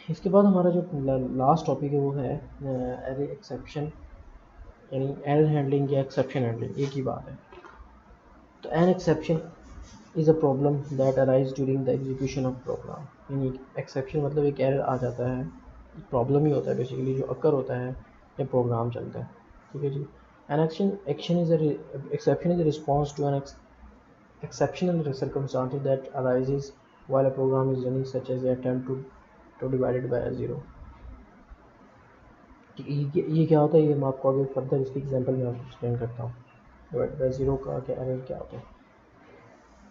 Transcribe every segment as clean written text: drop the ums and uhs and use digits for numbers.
इसके बाद हमारा जो लास्ट टॉपिक है वो है एरर एक्सेप्शन, यानी एरर हैंडलिंग या एक्सेप्शन हैंडलिंग, एक ही बात है। तो an exception is a problem that arise during the execution of program, यानी एक्सेप्शन मतलब एक एरर आ जाता है, प्रॉब्लम ही होता है बेसिकली जो अकर होता है जब प्रोग्राम चलता है। ठीक है जी। An action is exception is a response to an exceptional circumstances that arises while a program is running, such as the attempt to divide it by a zero। ये क्या होता है, ये मैं आपको आगे फर्दर इसकी एग्जांपल में आपको एक्सप्लेन करता हूँ। डिवाइड बाय ज़ीरो का क्या एरर क्या होता है।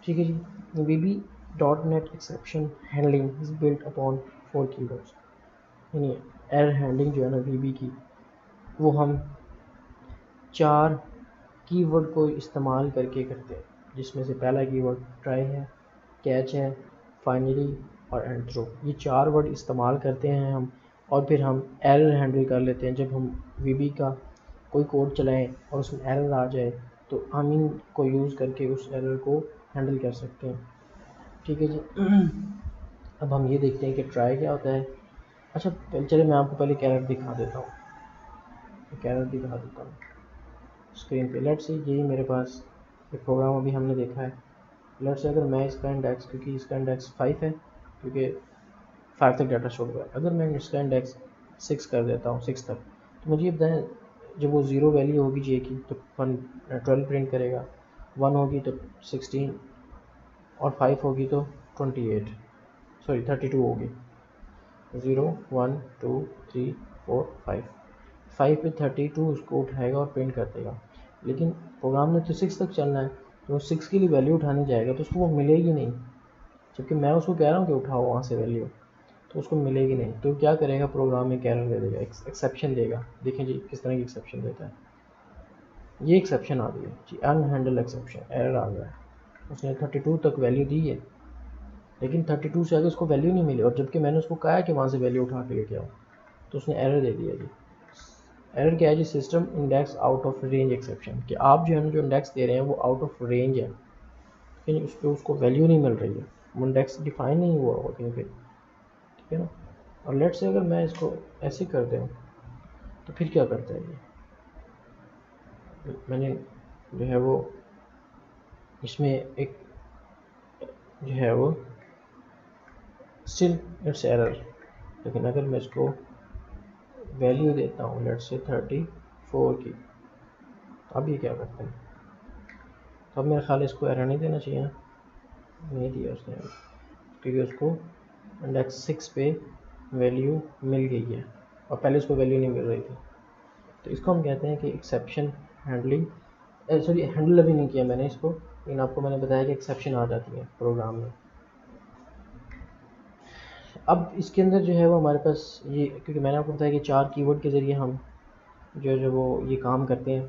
ठीक है जी। VB dot net exception handling is built upon 4 keywords, यानी एरर हैंडलिंग जो है ना वीबी की, वो हम 4 कीवर्ड को इस्तेमाल करके करते हैं, जिसमें से पहला कीवर्ड ट्राई है, कैच है, फाइनली और एंड थ्रो। ये 4 वर्ड इस्तेमाल करते हैं हम, और फिर हम एरर हैंडल कर लेते हैं। जब हम वीबी का कोई कोड चलाएं और उसमें एरर आ जाए तो हम इनको यूज़ करके उस एरर को हैंडल कर सकते हैं। ठीक है जी। अब हम ये देखते हैं कि ट्राई क्या होता है। अच्छा चलिए मैं आपको पहले एक एरर दिखा देता हूँ, एक एरर दिखा देता हूँ स्क्रीन पे। लेट्स से यही मेरे पास एक प्रोग्राम अभी हमने देखा है। लेट्स से अगर मैं इसका इंडेक्स, क्योंकि इसका इंडेक्स 5 है, क्योंकि 5 तक डाटा स्टोर हुआ है, अगर मैं इसका इंडेक्स 6 कर देता हूँ 6 तक, तो मुझे ये बताएं जब वो 0 वैल्यू होगी जे की तो 12 प्रिंट करेगा, 1 होगी तो 16 और 5 होगी तो 32 होगी। 0 1 2 3 4 5 5 पे 32 उसको उठाएगा और प्रिंट कर देगा। लेकिन प्रोग्राम ने तो 6 तक चलना है, तो वो 6 के लिए वैल्यू उठाने जाएगा तो उसको वो मिलेगी नहीं, जबकि मैं उसको कह रहा हूँ कि उठाओ वहाँ से वैल्यू, तो उसको मिलेगी नहीं। तो क्या करेगा, प्रोग्राम में एरर दे देगा, एक्सेप्शन देगा। देखें जी किस तरह की एक्सेप्शन देता है। ये एक्सेप्शन आ गई है जी, अनहैंडल एक्सेप्शन, एरर आ गया है। उसने 32 तक वैल्यू दी है, लेकिन 32 से आगे उसको वैल्यू नहीं मिली, और जबकि मैंने उसको कहा है कि वहाँ से वैल्यू उठा के लेके आओ, तो उसने एरर दे दिया जी। एरर क्या है जी, system index out of range exception, कि आप जो है ना जो इंडेक्स दे रहे हैं वो आउट ऑफ रेंज है, लेकिन उस पर उसको वैल्यू नहीं मिल रही है, वो इंडेक्स डिफाइन नहीं हुआ होगा कहीं पे। ठीक है ना। और लेट से अगर मैं इसको ऐसे कर दूँ तो फिर क्या करता है ये, मैंने जो है वो इसमें एक जो है वो स्टिल इट्स एरर, लेकिन अगर मैं इसको वैल्यू देता हूँ लेट से 34 की, अब ये क्या करते हैं, तो अब मेरे ख्याल इसको एरर नहीं देना चाहिए, नहीं दिया उसने, क्योंकि उसको इंडेक्स 6 पे वैल्यू मिल गई है और पहले उसको वैल्यू नहीं मिल रही थी। तो इसको हम कहते हैं कि एक्सेप्शन हैंडलिंग, सॉरी हैंडल अभी नहीं किया मैंने इसको, लेकिन आपको मैंने बताया कि एक्सेप्शन आ जाती है प्रोग्राम में। अब इसके अंदर जो है वो हमारे पास ये, क्योंकि मैंने आपको बताया कि 4 कीवर्ड के ज़रिए हम जो वो ये काम करते हैं,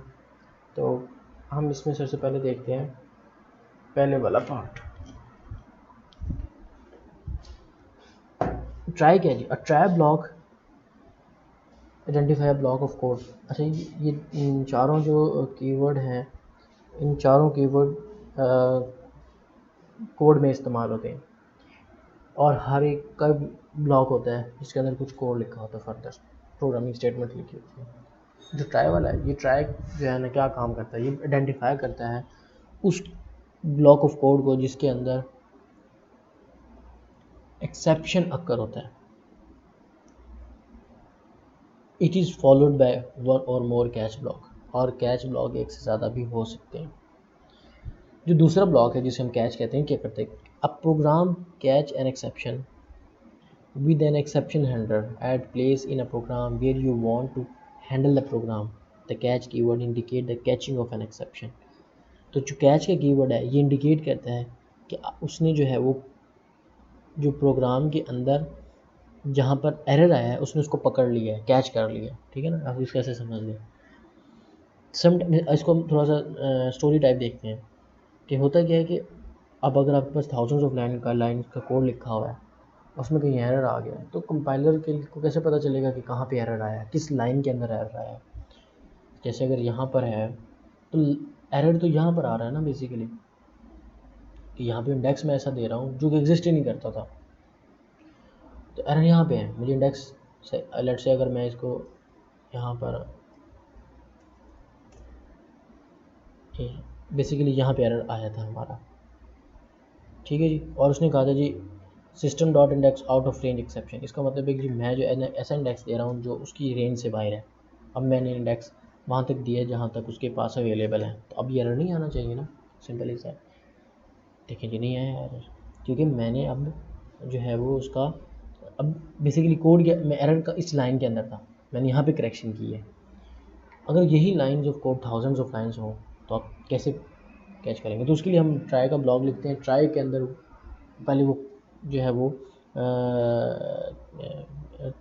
तो हम इसमें सबसे पहले देखते हैं पहले वाला पार्ट, ट्राई क्या जी, a try block identify a block of code. अच्छा ये इन चारों जो कीवर्ड हैं, इन चारों कीवर्ड कोड में इस्तेमाल होते हैं, और हर एक का ब्लॉक होता है जिसके अंदर कुछ कोड लिखा होता है, फर्दर प्रोग्रामिंग स्टेटमेंट लिखी होती है। जो ट्राई वाला है, ये ट्राई जो है ना क्या काम करता है, ये आइडेंटिफाई करता है उस ब्लॉक ऑफ कोड को जिसके अंदर एक्सेप्शन अक्कर होता है। It is followed by one और मोर कैच ब्लॉक, और कैच ब्लॉक एक से ज़्यादा भी हो सकते हैं। जो दूसरा ब्लॉक है जिसे हम कैच कहते हैं, क्या करते हैं, अब program catch an exception with an exception handler at place in a program where you want to handle the program. The catch keyword indicate the catching of an exception। तो जो कैच का keyword है ये indicate करता है कि उसने जो है वो जो प्रोग्राम के अंदर जहाँ पर एरर आया है उसने उसको पकड़ लिया है, कैच कर लिया है। ठीक है ना, आप इसको कैसे समझ लें। इसको हम थोड़ा सा स्टोरी टाइप देखते हैं कि होता क्या है कि अब अगर आपके पास थाउजेंड्स ऑफ लाइन का कोड लिखा हुआ है, उसमें कहीं एरर आ गया है, तो कंपाइलर के को कैसे पता चलेगा कि कहाँ पे एरर आया है, किस लाइन के अंदर एरर आया है। जैसे अगर यहाँ पर है तो एरर तो यहाँ पर आ रहा है ना बेसिकली, कि यहाँ पे इंडेक्स में ऐसा दे रहा हूँ जो कि एग्जिस्ट ही नहीं करता था, तो एरर यहाँ पे है, मुझे इंडेक्स से लेट से अगर मैं इसको यहाँ पर बेसिकली यहाँ पे एरर आया था हमारा, ठीक है जी। और उसने कहा था जी system dot index out of range exception, इसका मतलब है कि मैं जो ऐसा इंडेक्स दे रहा हूँ जो उसकी रेंज से बाहर है। अब मैंने इंडेक्स वहाँ तक दिया जहाँ तक उसके पास अवेलेबल है, तो अब ये एरर नहीं आना चाहिए ना, सिंपल इज दैट। देखिए जी नहीं आया एरर, क्योंकि मैंने अब जो है वो उसका अब बेसिकली कोड क्या, मैं एरर का इस लाइन के अंदर था, मैंने यहाँ पे करेक्शन की है। अगर यही line of code thousands of lines हो तो आप कैसे कैच करेंगे? तो उसके लिए हम ट्राई का ब्लॉग लिखते हैं। ट्राई के अंदर पहले वो जो है वो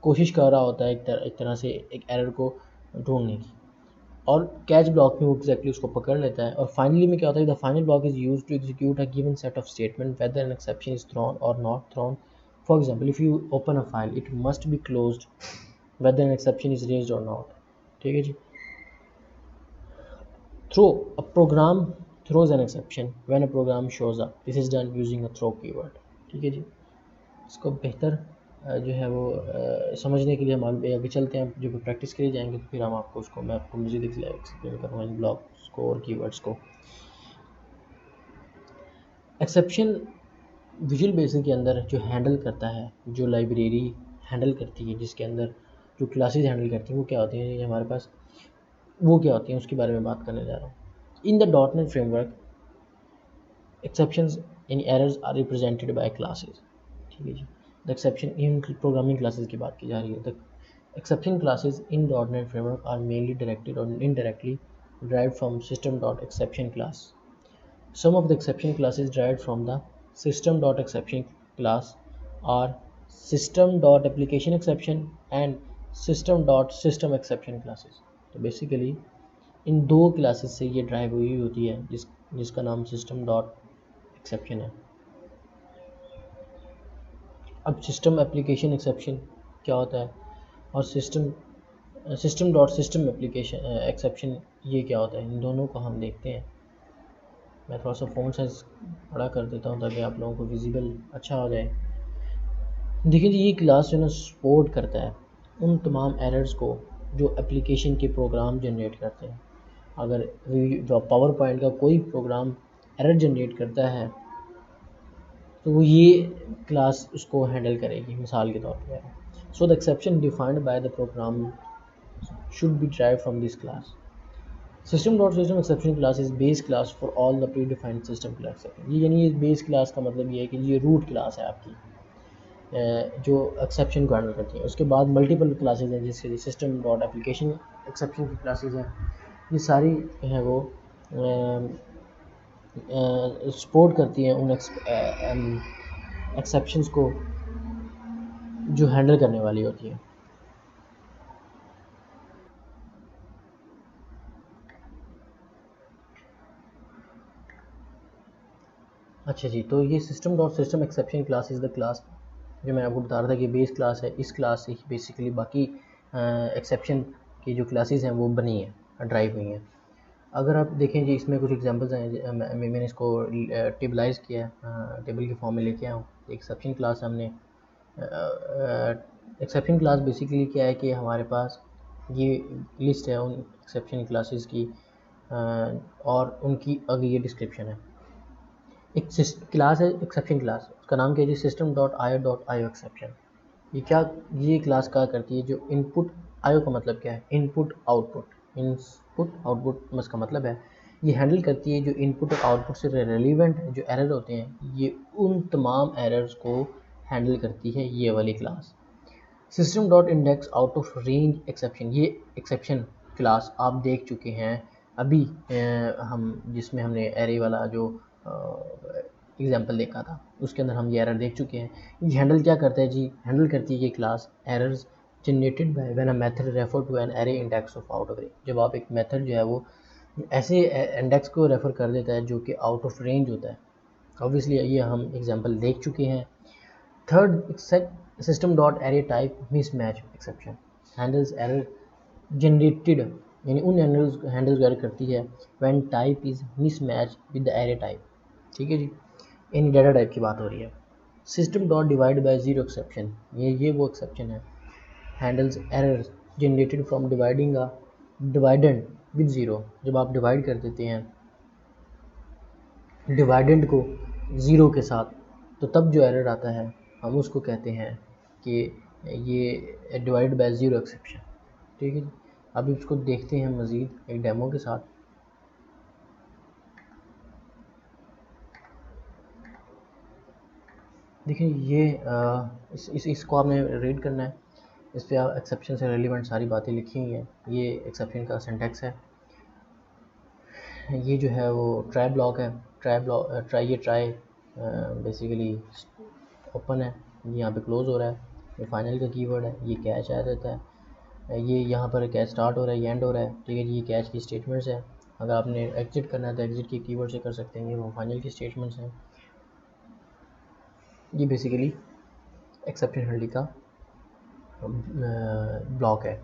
कोशिश कर रहा होता है एक तरह से एक एरर को ढूंढने की, और कैच ब्लॉक में वो एक्जैक्टली उसको पकड़ लेता है। और फाइनली में क्या होता है, the final block is used to execute a given set of statement whether an exception is thrown or not thrown. For example, if you open a file it must be closed whether an exception is raised or not, ठीक है जी। Throw, a program throws an exception when a program shows up. This is done using a throw keyword, ठीक है जी। इसको बेहतर जो है वो समझने के लिए हम आगे चलते हैं। जब प्रैक्टिस के लिए जाएंगे तो फिर हम आपको उसको मैं आपको मज़ीद एक्सप्लेन करूँगा इन ब्लॉक्स को और कीवर्ड्स को। एक्सेप्शन विजुअल बेसिक के अंदर जो हैंडल करता है, जो लाइब्रेरी हैंडल करती है, जिसके अंदर जो क्लासेस हैंडल करती हैं, वो क्या होती हैं, ये हमारे पास वो क्या होती हैं उसके बारे में बात करने जा रहा हूँ। In the .NET framework exceptions in errors are represented by classes, ठीक है जी। the exception in programming classes की बात की जा रही है। the exception classes in .NET framework are mainly directed or indirectly derived from system.exception class. Some of the exception classes derived from the system.exception class are system.applicationException and system.systemException classes. तो basically इन दो classes से ये drive हुई होती है जिसका नाम system dot exception है। अब सिस्टम एप्लीकेशन एक्सेप्शन क्या होता है और system dot system application exception ये क्या होता है, इन दोनों को हम देखते हैं। मैं थोड़ा सा फ़ोन साइज बड़ा कर देता हूँ ताकि आप लोगों को विजिबल अच्छा हो जाए। देखिए जी, ये क्लास जो है ना सपोर्ट करता है उन तमाम एरर्स को जो एप्लीकेशन के प्रोग्राम जनरेट करते हैं। अगर जो पावर पॉइंट का कोई प्रोग्राम एरर जनरेट करता है तो वो ये क्लास उसको हैंडल करेगी, मिसाल के तौर पर। So the exception defined by the programme should be drive from this class. System dot system exception class is base class for all the pre defined system class. ये यानी ये बेस क्लास का मतलब ये है कि ये रूट क्लास है आपकी जो एक्सेप्शन को हैंडल करती है। उसके बाद मल्टीपल क्लासेज हैं जिसके सिस्टम डॉट एप्लीकेशन एक्सेप्शन की क्लासेज हैं। ये सारी हैं वो सपोर्ट करती हैं उन एक्सेप्शंस को जो हैंडल करने वाली होती है। अच्छा जी, तो ये system dot system exception class is the class जो मैं आपको बता रहा था कि बेस क्लास है। इस क्लास से बेसिकली बाकी एक्सेप्शन की जो क्लासेस हैं वो बनी हैं, ड्राइव हुई हैं। अगर आप देखें जी, इसमें कुछ एग्जांपल्स हैं। मैंने इसको टेबलाइज़ किया है, टेबल के फॉर्म में लेके आया हूँ। एक्सेप्शन क्लास हमने एक्सेप्शन क्लास बेसिकली क्या है कि हमारे पास ये लिस्ट है उन एक्सेप्शन क्लासेस की और उनकी आगे ये डिस्क्रिप्शन है। एक क्लास है एक्सेप्शन क्लास, उसका नाम क्या है जी, सिस्टम डॉट आयो एक्सेप्शन। ये क्लास क्या करती है, जो इनपुट आयो का मतलब क्या है, इनपुट आउटपुट इसका मतलब है ये हैंडल करती है जो इनपुट और आउटपुट से रेलिवेंट जो एरर होते हैं, ये उन तमाम एरर्स को हैंडल करती है ये वाली class. System dot index out of range exception, ये एक्सेप्शन क्लास आप देख चुके हैं अभी हम जिसमें हमने एरे वाला जो एग्जांपल देखा था उसके अंदर हम ये एरर देख चुके हैं। ये हैंडल क्या करता है जी, हैंडल करती है ये class errors generated by when a method refer to an array index of out of range. जब आप एक मेथड जो है वो ऐसे इंडेक्स को रेफ़र कर देता है जो कि आउट ऑफ रेंज होता है। ऑब्वियसली ये हम एग्जांपल देख चुके हैं। Third, system dot array type mismatch exception handles error generated, यानी उन हैंडल्स को एरर करती है when type is mismatch with the array type, ठीक है जी, यानी डाटा टाइप की बात हो रही है। System dot divide by zero exception, ये वो एक्सेप्शन है handles error generated from dividing a dividend with zero. जब आप डिवाइड कर देते हैं डिवाइडेंड को ज़ीरो के साथ तो तब जो एरर आता है हम उसको कहते हैं कि ये डिवाइड बाय ज़ीरो एक्सेप्शन। ठीक है जी, अब इसको देखते हैं मज़ीद एक डेमो के साथ। देखिए ये इसको आपने रीड करना है, इस पर आप एक्सेप्शन से रिलेवेंट सारी बातें लिखी हुई हैं। ये एक्सेप्शन का सिंटैक्स है, ये जो है वो ट्राई ब्लॉक है, ट्राई बेसिकली ओपन है, ये यहाँ पे क्लोज़ हो रहा है, ये फाइनल का कीवर्ड है, ये कैच आ जाता है, ये यहाँ पर कैच स्टार्ट हो रहा है, ये एंड हो रहा है। ठीक है जी, ये कैच की स्टेटमेंट्स है। अगर आपने एग्जिट करना है तो एग्जिट के कीवर्ड से कर सकते हैं, ये वो फाइनल की स्टेटमेंट्स हैं। ये बेसिकली एक्सेप्शन हैंडलिंग का ब्लॉक है,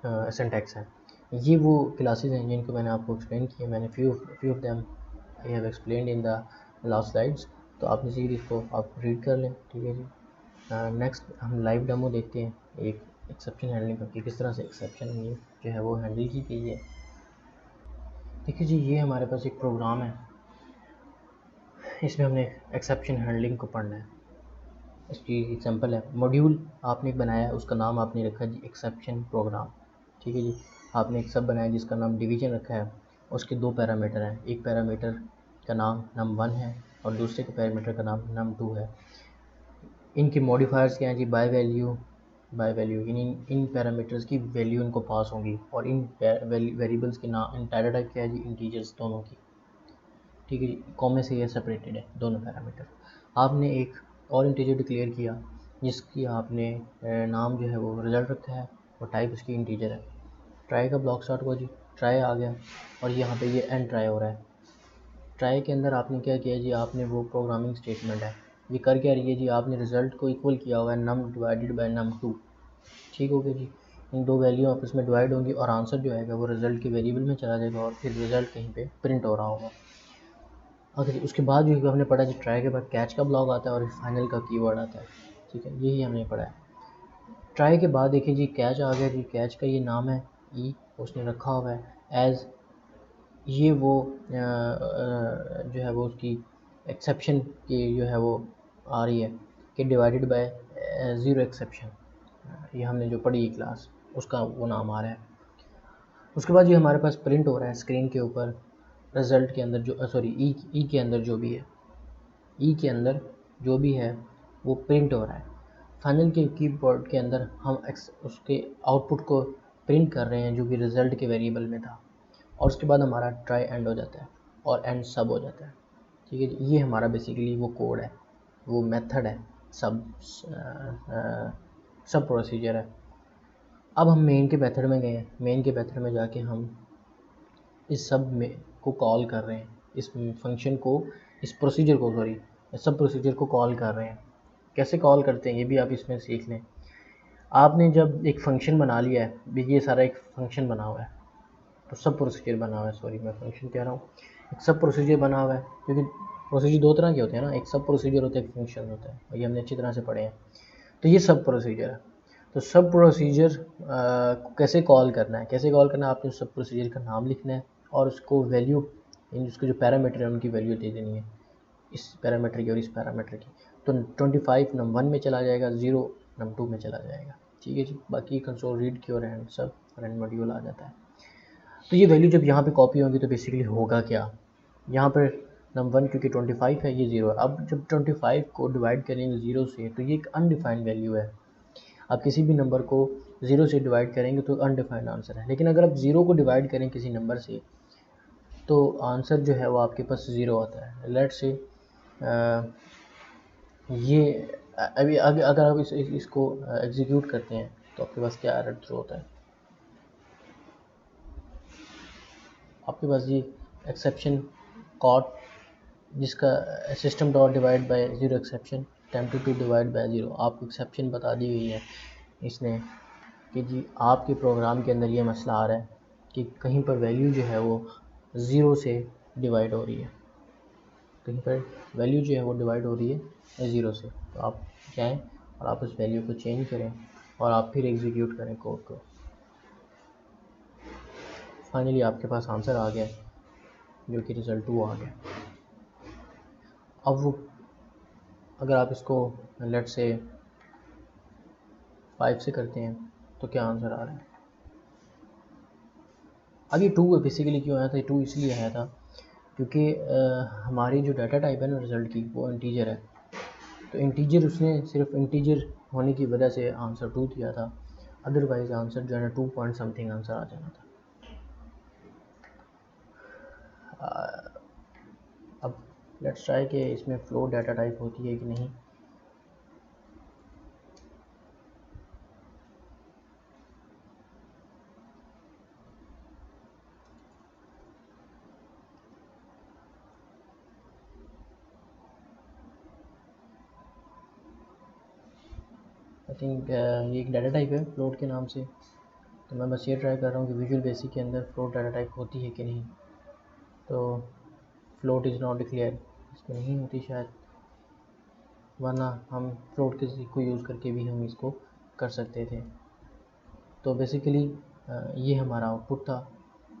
सिंटैक्स है। ये वो क्लासेस हैं जिनको मैंने आपको एक्सप्लेन किया, मैंने few of them I have explained in the last slides, तो आप इसी इसको आप रीड कर लें। ठीक है जी, नेक्स्ट हम लाइव डेमो देखते हैं एक एक्सेप्शन हैंडलिंग का, कि किस तरह से एक्सेप्शन ये जो है वो हैंडल की गई है। देखिए जी, ये हमारे पास एक प्रोग्राम है, इसमें हमने एक्सेप्शन हैंडलिंग को पढ़ना है। इसकी एग्जांपल है, मॉड्यूल आपने बनाया, उसका नाम आपने रखा जी एक्सेप्शन प्रोग्राम। ठीक है जी, आपने एक सब बनाया जिसका नाम डिवीजन रखा है, उसके दो पैरामीटर हैं, एक पैरामीटर का नाम num1 है और दूसरे के पैरामीटर का नाम num2 है। इनके मॉडिफायर्स क्या हैं जी, बाय वैल्यू इन पैरामीटर्स की वैल्यू इनको पास होंगी, और इन वेरिएबल्स के नाम इन डाटा टाइप क्या है जी, इंटीजर्स दोनों की। ठीक है जी, कॉमे से ये सेपरेटेड है दोनों पैरामीटर। आपने एक और इंटीजर डिक्लेयर किया जिसकी आपने नाम जो है वो रिजल्ट रखा है और टाइप उसकी इंटीजर है। ट्राई का ब्लॉक स्टार्ट हुआ जी, ट्राई आ गया और यहाँ पे ये एंड ट्राई हो रहा है। ट्राई के अंदर आपने क्या किया जी, आपने वो प्रोग्रामिंग स्टेटमेंट है, ये कर क्या रही है जी, आपने रिज़ल्ट को इक्वल किया हुआ है नम डिवाइडेड बाय num2। ठीक हो गया जी, इन दो वैल्यू आपस में डिवाइड होंगी और आंसर जो आएगा वो रिज़ल्ट के वेरिएबल में चला जाएगा और फिर रिज़ल्ट कहीं पे प्रिंट हो रहा होगा। अगर उसके बाद जो हमने पढ़ा जी, ट्राई के बाद कैच का ब्लॉक आता है और फाइनल का कीवर्ड आता है। ठीक है, यही हमने पढ़ा है। ट्राई के बाद देखिए जी, कैच आ गया जी, कैच का ये नाम है ई, उसने रखा हुआ है एज, ये वो जो है वो उसकी एक्सेप्शन की जो है वो आ रही है कि डिवाइडेड बाय ज़ीरो एक्सेप्शन, ये हमने जो पढ़ी क्लास उसका वो नाम आ रहा है। उसके बाद ये हमारे पास प्रिंट हो रहा है स्क्रीन के ऊपर रिज़ल्ट के अंदर जो सॉरी ई के अंदर जो भी है, ई के अंदर जो भी है वो प्रिंट हो रहा है। फाइनल के कीवर्ड के अंदर हम उसके आउटपुट को प्रिंट कर रहे हैं जो कि रिज़ल्ट के वेरिएबल में था, और उसके बाद हमारा ट्राई एंड हो जाता है और एंड सब हो जाता है। ठीक है जी, ये हमारा बेसिकली वो कोड है, वो मेथड है, सब प्रोसीजर है। अब हम मेन के मेथड में गए हैं, मेन के मेथड में जाके हम इस सब में को कॉल कर रहे हैं, इस फंक्शन को, इस प्रोसीजर को सॉरी सब प्रोसीजर को कॉल कर रहे हैं। कैसे कॉल करते हैं ये भी आप इसमें सीख लें। आपने जब एक फ़ंक्शन बना लिया है, ये सारा एक फ़ंक्शन बना हुआ है, तो सब प्रोसीजर बना हुआ है, सॉरी मैं फंक्शन कह रहा हूँ, एक सब प्रोसीजर बना हुआ है, क्योंकि प्रोसीजर दो तरह के होते हैं ना, एक सब प्रोसीजर होता है, एक फंक्शन होता है, और ये हमने अच्छी तरह से पढ़े हैं। तो ये सब प्रोसीजर है, तो सब प्रोसीजर को कैसे कॉल करना है, आपने सब प्रोसीजर का नाम लिखना है और उसको वैल्यू, उसके जो पैरामीटर है उनकी वैल्यू दे देनी है, इस पैरामीटर की और इस पैरामीटर की। तो 25 num1 में चला जाएगा, 0 num2 में चला जाएगा। ठीक है जी, बाकी कंसोल रीड की और एंड सब एंड मॉड्यूल आ जाता है। तो ये वैल्यू जब यहाँ पे कॉपी होगी तो बेसिकली होगा क्या, यहाँ पर num1 क्योंकि 25 है, ये 0 है। अब जब 25 को डिवाइड करेंगे 0 से तो ये एक अनडिफाइंड वैल्यू है। आप किसी भी नंबर को 0 से डिवाइड करेंगे तो अनडिफाइंड आंसर है, लेकिन अगर आप 0 को डिवाइड करें किसी नंबर से तो आंसर जो है वो आपके पास 0 आता है। लेट से ये अभी अगर आप इसको एग्जीक्यूट करते हैं तो आपके पास क्या एरर थ्रो होता है, आपके पास ये एक्सेप्शन कॉट जिसका system dot divide by zero exception attempted to divide by zero, आपको एक्सेप्शन बता दी हुई है इसने कि जी आपके प्रोग्राम के अंदर ये मसला आ रहा है कि कहीं पर वैल्यू जो है वो 0 से डिवाइड हो रही है। कहीं पर वैल्यू जो है वो डिवाइड हो रही है 0 से, तो आप जाएँ और आप उस वैल्यू को चेंज करें और आप फिर एग्जीक्यूट करें कोड को। फाइनली आपके पास आंसर आ गया जो कि रिज़ल्ट 2 आ गया। अब वो अगर आप इसको लेट से 5 से करते हैं तो क्या आंसर आ रहा है? अब ये 2 बेसिकली क्यों आया था? 2 इसलिए आया था क्योंकि हमारी जो डाटा टाइप है ना रिज़ल्ट की, वो इंटीजर है। तो इंटीजर उसने सिर्फ इंटीजर होने की वजह से आंसर 2 दिया था, अदरवाइज आंसर जो है ना 2 पॉइंट समथिंग आंसर आ जाना था। अब लेट्स ट्राई कि इसमें फ्लोट डाटा टाइप होती है कि नहीं। आई थिंक ये एक डाटा टाइप है फ्लोट के नाम से, तो मैं बस ये ट्राई कर रहा हूँ कि विजुअल बेसिक के अंदर फ्लोट डाटा टाइप होती है कि नहीं। तो फ्लोट इज़ नॉट डिक्लेयर, इसमें नहीं होती शायद, वरना हम फ्लोट किसी को यूज़ करके भी हम इसको कर सकते थे। तो बेसिकली ये हमारा आउटपुट था,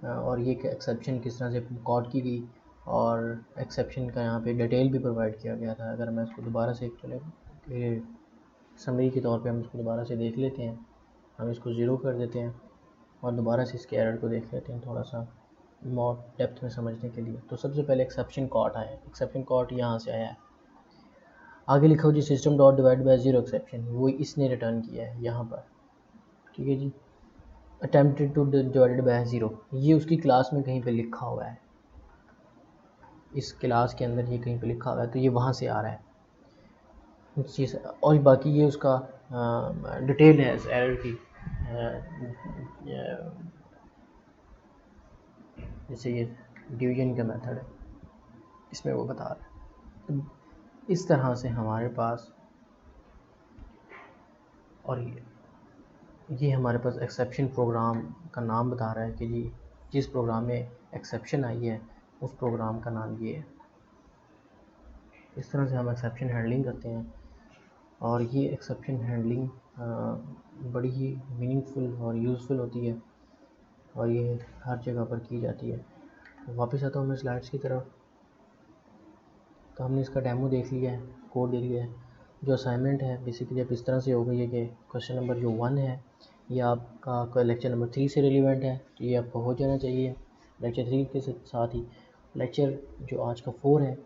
और ये एक्सेप्शन किस तरह से कॉड की गई और एक्सेप्शन का यहाँ पे डिटेल भी प्रोवाइड किया गया था। अगर मैं इसको दोबारा से चले समरी के तौर पे हम इसको दोबारा से देख लेते हैं, हम इसको ज़ीरो कर देते हैं और दोबारा से इसके एरर को देख लेते हैं थोड़ा सा मोर डेप्थ में समझने के लिए। तो सबसे पहले एक्सेप्शन कॉड आया, एक्सेप्शन कॉड यहाँ से आया है, आगे लिखा हो जी system dot divide by zero exception, वो इसने रिटर्न किया है यहाँ पर, ठीक है जी। Attempted to divided by zero, ये उसकी क्लास में कहीं पे लिखा हुआ है, इस क्लास के अंदर ये कहीं पे लिखा हुआ है, तो ये वहाँ से आ रहा है चीज़। और बाकी ये उसका डिटेल है इस एरर की, जैसे ये डिवीजन का मेथड है, इसमें वो बता रहा है। इस तरह से हमारे पास, और ये हमारे पास एक्सेप्शन प्रोग्राम का नाम बता रहा है कि जी जिस प्रोग्राम में एक्सेप्शन आई है उस प्रोग्राम का नाम ये है। इस तरह से हम एक्सेप्शन हैंडलिंग करते हैं, और ये एक्सेप्शन हैंडलिंग बड़ी ही मीनिंगफुल और यूज़फुल होती है, और ये हर जगह पर की जाती है। वापस आता हूँ मैं स्लाइड्स की तरफ। तो हमने इसका डेमो देख लिया है, कोड देख लिया है। जो असाइनमेंट है बेसिकली अब इस तरह से हो गई है कि क्वेश्चन नंबर जो 1 है ये आपका लेक्चर नंबर 3 से रिलेवेंट है, तो ये आपको हो जाना चाहिए। लेक्चर 3 के साथ ही लेक्चर जो आज का 4 है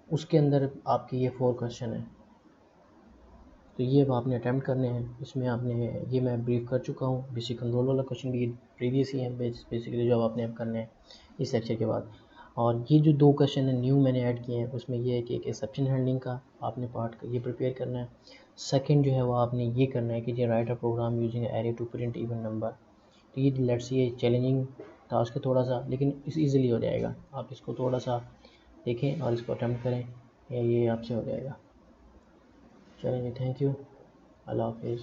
उसके अंदर आपके ये 4 क्वेश्चन है, तो ये अब आपने अटैम्प्ट करने हैं। इसमें आपने, ये मैं ब्रीफ कर चुका हूँ, बेसिक कंट्रोल वाला क्वेश्चन भी प्रीवियस ही है बेसिकली जो आपने अब करने हैं इस लेक्चर के बाद। और ये जो 2 क्वेश्चन है न्यू मैंने ऐड किए हैं, उसमें ये है कि एक एक्सेप्शन हैंडलिंग का आपने पार्ट ये प्रिपेयर करना है। सेकंड जो है वो आपने ये करना है कि ये write a program using array to print even number. तो ये लेट्स ये चैलेंजिंग टास्क है थोड़ा सा, लेकिन इस ईज़िली हो जाएगा। आप इसको थोड़ा सा देखें और इसको अटैम्प्ट करें, ये आपसे हो जाएगा। चलिए, थैंक यू, अल्लाह हाफिज़।